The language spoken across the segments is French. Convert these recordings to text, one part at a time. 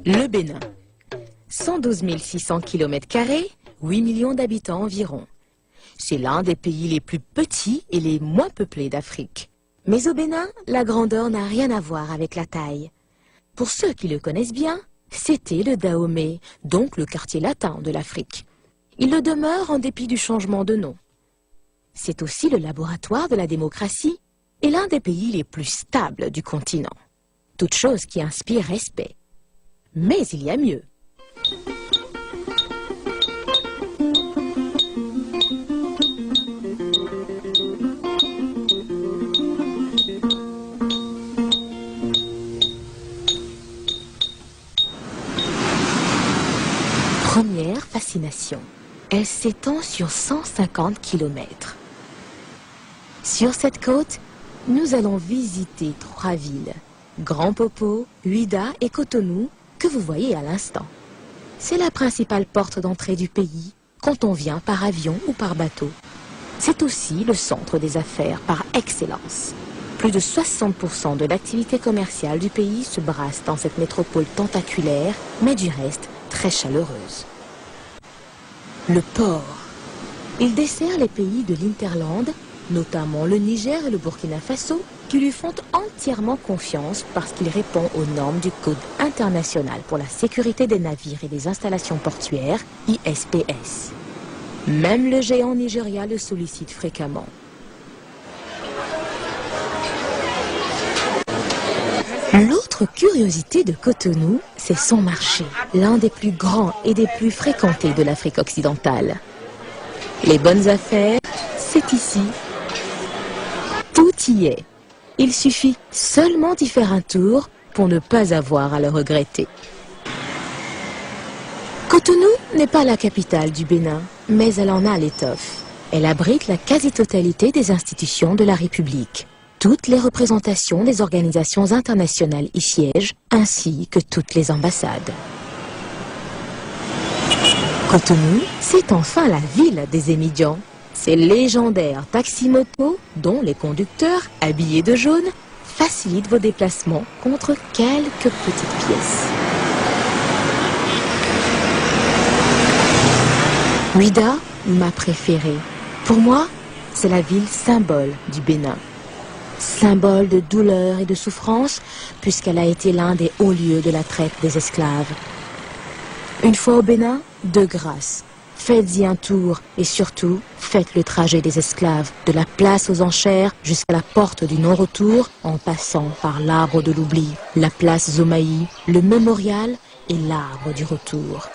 Le Bénin. 112 600 km², 8 millions d'habitants environ. C'est l'un des pays les plus petits et les moins peuplés d'Afrique. Mais au Bénin, la grandeur n'a rien à voir avec la taille. Pour ceux qui le connaissent bien, c'était le Dahomey, donc le quartier latin de l'Afrique. Il le demeure en dépit du changement de nom. C'est aussi le laboratoire de la démocratie et l'un des pays les plus stables du continent. Toute chose qui inspire respect. Mais il y a mieux. Première fascination. Elle s'étend sur 150 km. Sur cette côte, nous allons visiter 3 villes. Grand Popo, Ouidah et Cotonou, que vous voyez à l'instant. C'est la principale porte d'entrée du pays quand on vient par avion ou par bateau. C'est aussi le centre des affaires par excellence. Plus de 60% de l'activité commerciale du pays se brasse dans cette métropole tentaculaire, mais du reste très chaleureuse. Le port. Il dessert les pays de l'Hinterland, notamment le Niger et le Burkina Faso, qui lui font entièrement confiance parce qu'il répond aux normes du Code international pour la sécurité des navires et des installations portuaires, ISPS. Même le géant Nigeria le sollicite fréquemment. L'autre curiosité de Cotonou, c'est son marché, l'un des plus grands et des plus fréquentés de l'Afrique occidentale. Les bonnes affaires, c'est ici. Tout y est. Il suffit seulement d'y faire un tour pour ne pas avoir à le regretter. Cotonou n'est pas la capitale du Bénin, mais elle en a l'étoffe. Elle abrite la quasi-totalité des institutions de la République. Toutes les représentations des organisations internationales y siègent, ainsi que toutes les ambassades. Cotonou, c'est enfin la ville des émigrants. Ces légendaires taxis-motos, dont les conducteurs, habillés de jaune, facilitent vos déplacements contre quelques petites pièces. Ouidah, ma préférée. Pour moi, c'est la ville symbole du Bénin. Symbole de douleur et de souffrance, puisqu'elle a été l'un des hauts lieux de la traite des esclaves. Une fois au Bénin, de grâce, faites-y un tour et surtout, faites le trajet des esclaves, de la place aux enchères jusqu'à la porte du non-retour, en passant par l'arbre de l'oubli, la place Zomaï, le mémorial et l'arbre du retour.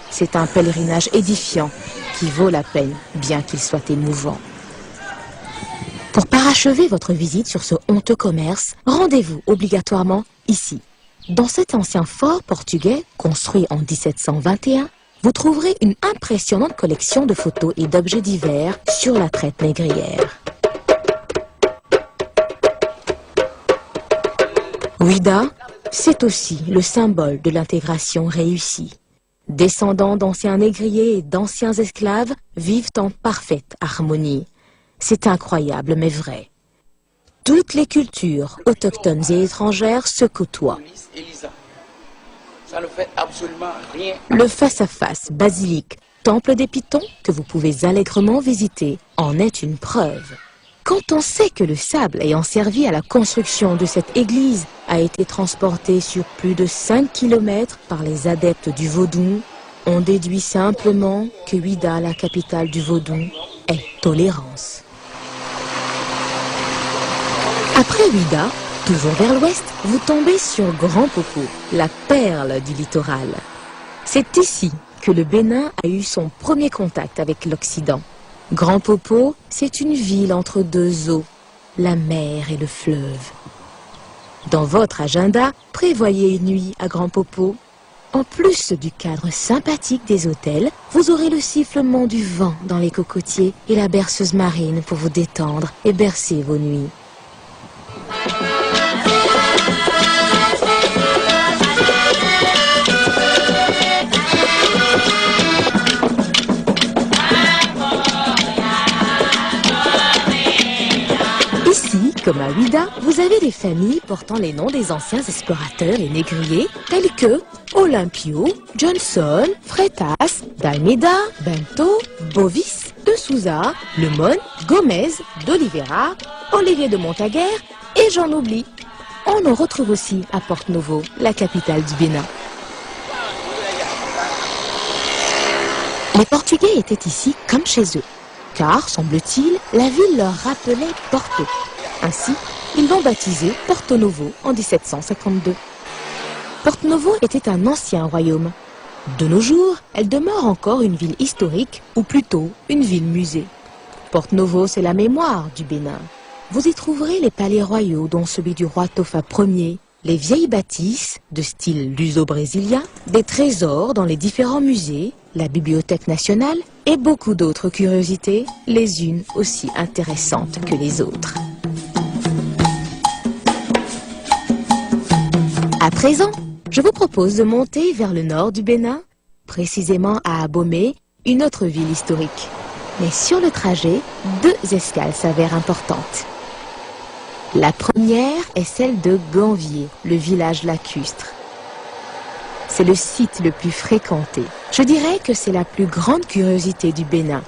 C'est un pèlerinage édifiant qui vaut la peine, bien qu'il soit émouvant. Pour parachever votre visite sur ce honteux commerce, rendez-vous obligatoirement ici. Dans cet ancien fort portugais, construit en 1721, vous trouverez une impressionnante collection de photos et d'objets divers sur la traite négrière. Ouidah, c'est aussi le symbole de l'intégration réussie. Descendants d'anciens négriers et d'anciens esclaves vivent en parfaite harmonie. C'est incroyable mais vrai. Toutes les cultures, autochtones et étrangères, se côtoient. Ça ne fait absolument rien. Le face-à-face basilique, temple des Pitons, que vous pouvez allègrement visiter, en est une preuve. Quand on sait que le sable ayant servi à la construction de cette église a été transporté sur plus de 5 km par les adeptes du Vodou, on déduit simplement que Ouidah, la capitale du Vodou, est tolérance. Après Ouidah, toujours vers l'ouest, vous tombez sur Grand Popo, la perle du littoral. C'est ici que le Bénin a eu son premier contact avec l'Occident. Grand Popo, c'est une ville entre deux eaux, la mer et le fleuve. Dans votre agenda, prévoyez une nuit à Grand Popo. En plus du cadre sympathique des hôtels, vous aurez le sifflement du vent dans les cocotiers et la berceuse marine pour vous détendre et bercer vos nuits. comme à Ouidah, vous avez des familles portant les noms des anciens explorateurs et négriers, tels que Olympio, Johnson, Freitas, d'Almeida, Bento, Bovis, de Souza, Lemon, Gomez, d'Oliveira, Olivier de Montaguer, et j'en oublie. On en retrouve aussi à Porto Novo, la capitale du Bénin. Les Portugais étaient ici comme chez eux, car, semble-t-il, la ville leur rappelait Porto. Ainsi, ils l'ont baptisé Porto Novo en 1752. Porto Novo était un ancien royaume. De nos jours, elle demeure encore une ville historique, ou plutôt une ville-musée. Porto Novo, c'est la mémoire du Bénin. Vous y trouverez les palais royaux, dont celui du roi Tofa Ier, les vieilles bâtisses de style luso-brésilien, des trésors dans les différents musées, la Bibliothèque nationale et beaucoup d'autres curiosités, les unes aussi intéressantes que les autres. À présent, je vous propose de monter vers le nord du Bénin, précisément à Abomey, une autre ville historique. Mais sur le trajet, deux escales s'avèrent importantes. La première est celle de Ganvier, le village lacustre. C'est le site le plus fréquenté. Je dirais que c'est la plus grande curiosité du Bénin.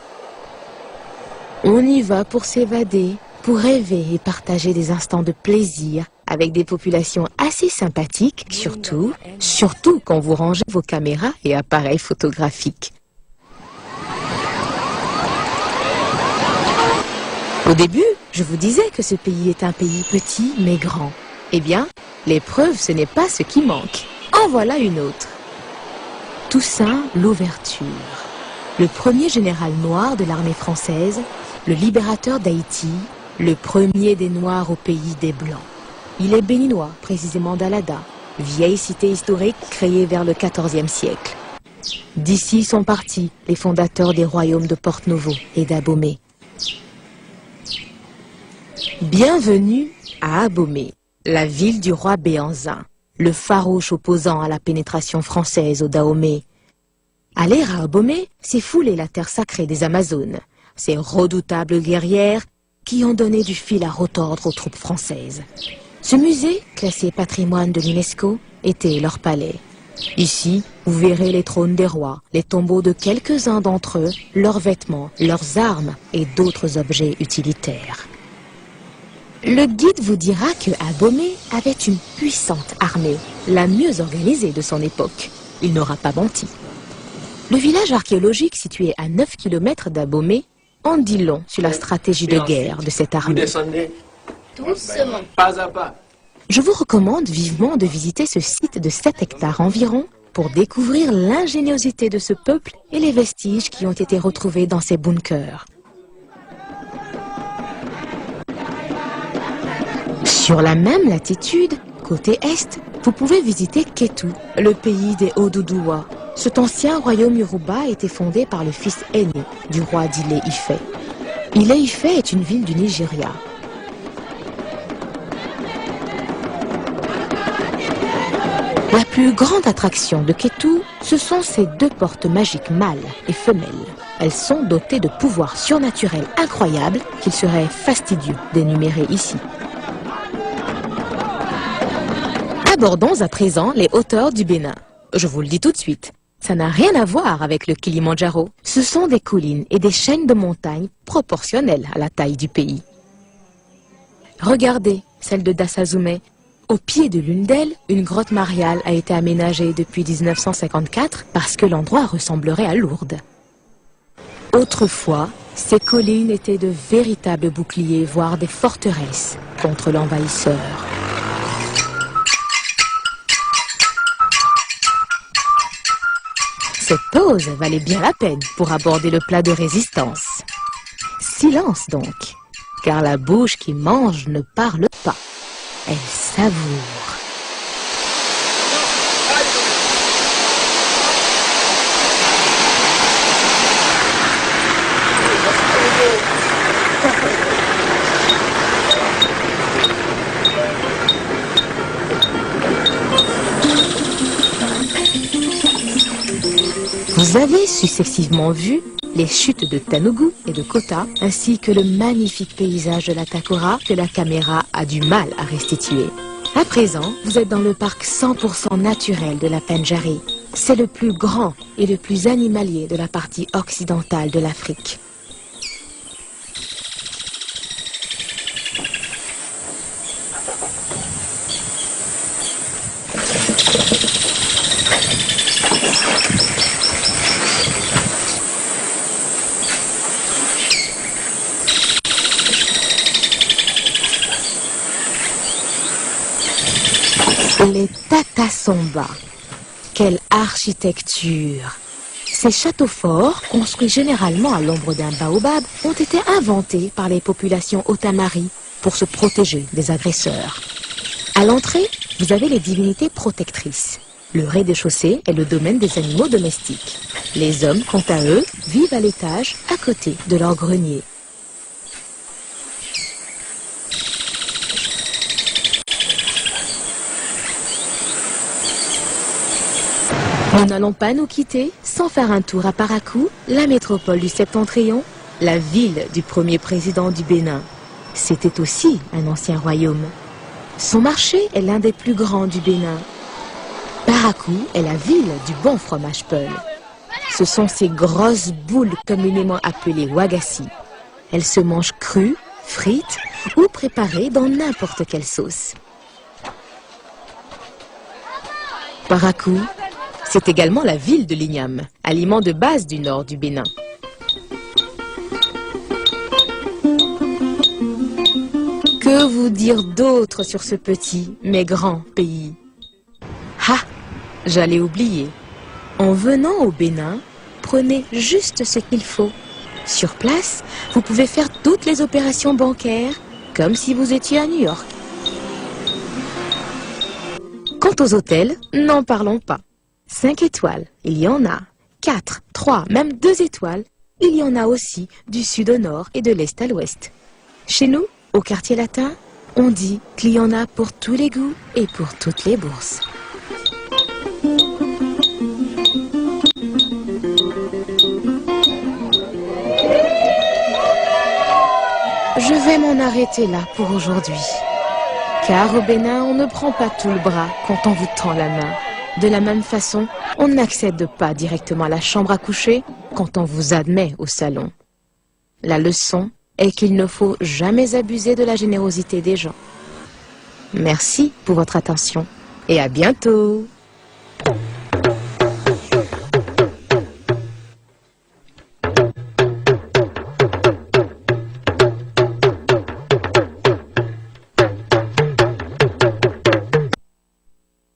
On y va pour s'évader, pour rêver et partager des instants de plaisir avec des populations assez sympathiques, surtout quand vous rangez vos caméras et appareils photographiques. Au début, je vous disais que ce pays est un pays petit mais grand. Eh bien, l'épreuve, ce n'est pas ce qui manque. En voilà une autre. Toussaint Louverture, le premier général noir de l'armée française, le libérateur d'Haïti, le premier des Noirs au pays des Blancs. Il est béninois, précisément d'Alada, vieille cité historique créée vers le XIVe siècle. D'ici sont partis les fondateurs des royaumes de Porto Novo et d'Abomey. Bienvenue à Abomey, la ville du roi Béhanzin, le farouche opposant à la pénétration française au Dahomey. Aller à Abomey, c'est fouler la terre sacrée des Amazones, ces redoutables guerrières qui ont donné du fil à retordre aux troupes françaises. Ce musée, classé patrimoine de l'UNESCO, était leur palais. Ici, vous verrez les trônes des rois, les tombeaux de quelques-uns d'entre eux, leurs vêtements, leurs armes et d'autres objets utilitaires. Le guide vous dira que Abomey avait une puissante armée, la mieux organisée de son époque. Il n'aura pas menti. Le village archéologique situé à 9 km d'Abomey en dit long sur la stratégie de guerre de cette armée. Doucement. Pas à pas. Je vous recommande vivement de visiter ce site de 7 hectares environ pour découvrir l'ingéniosité de ce peuple et les vestiges qui ont été retrouvés dans ces bunkers. Sur la même latitude, côté est, vous pouvez visiter Kétou, le pays des Oduduwa. Cet ancien royaume Yoruba a été fondé par le fils aîné du roi d'Ile-Ife. Ile-Ife est une ville du Nigeria. La plus grande attraction de Kétou, ce sont ces deux portes magiques mâles et femelles. Elles sont dotées de pouvoirs surnaturels incroyables qu'il serait fastidieux d'énumérer ici. Abordons à présent les hauteurs du Bénin. Je vous le dis tout de suite, ça n'a rien à voir avec le Kilimandjaro. Ce sont des collines et des chaînes de montagnes proportionnelles à la taille du pays. Regardez, celle de Dassazoumé. Au pied de l'une d'elles, une grotte mariale a été aménagée depuis 1954 parce que l'endroit ressemblerait à Lourdes. Autrefois, ces collines étaient de véritables boucliers, voire des forteresses contre l'envahisseur. Cette pause valait bien la peine pour aborder le plat de résistance. Silence donc, car la bouche qui mange ne parle pas. Elle savoure. Vous avez successivement vu les chutes de Tanougou et de Kota, ainsi que le magnifique paysage de la Takora que la caméra a du mal à restituer. À présent, vous êtes dans le parc 100% naturel de la Pendjari. C'est le plus grand et le plus animalier de la partie occidentale de l'Afrique. Les Tatasomba. Quelle architecture! Ces châteaux forts, construits généralement à l'ombre d'un baobab, ont été inventés par les populations Otamari pour se protéger des agresseurs. À l'entrée, vous avez les divinités protectrices. Le rez-de-chaussée est le domaine des animaux domestiques. Les hommes, quant à eux, vivent à l'étage à côté de leur grenier. Nous n'allons pas nous quitter sans faire un tour à Parakou, la métropole du Septentrion, la ville du premier président du Bénin. C'était aussi un ancien royaume. Son marché est l'un des plus grands du Bénin. Parakou est la ville du bon fromage Peul. Ce sont ces grosses boules communément appelées wagassi. Elles se mangent crues, frites ou préparées dans n'importe quelle sauce. Parakou, c'est également la ville de l'igname, aliment de base du nord du Bénin. Que vous dire d'autre sur ce petit mais grand pays? Ah, j'allais oublier. En venant au Bénin, prenez juste ce qu'il faut. Sur place, vous pouvez faire toutes les opérations bancaires comme si vous étiez à New York. Quant aux hôtels, n'en parlons pas. 5 étoiles, il y en a. 4, 3, même 2 étoiles, il y en a aussi du sud au nord et de l'est à l'ouest. Chez nous, au quartier latin, on dit qu'il y en a pour tous les goûts et pour toutes les bourses. Je vais m'en arrêter là pour aujourd'hui. Car au Bénin, on ne prend pas tout le bras quand on vous tend la main. De la même façon, on n'accède pas directement à la chambre à coucher quand on vous admet au salon. La leçon est qu'il ne faut jamais abuser de la générosité des gens. Merci pour votre attention et à bientôt!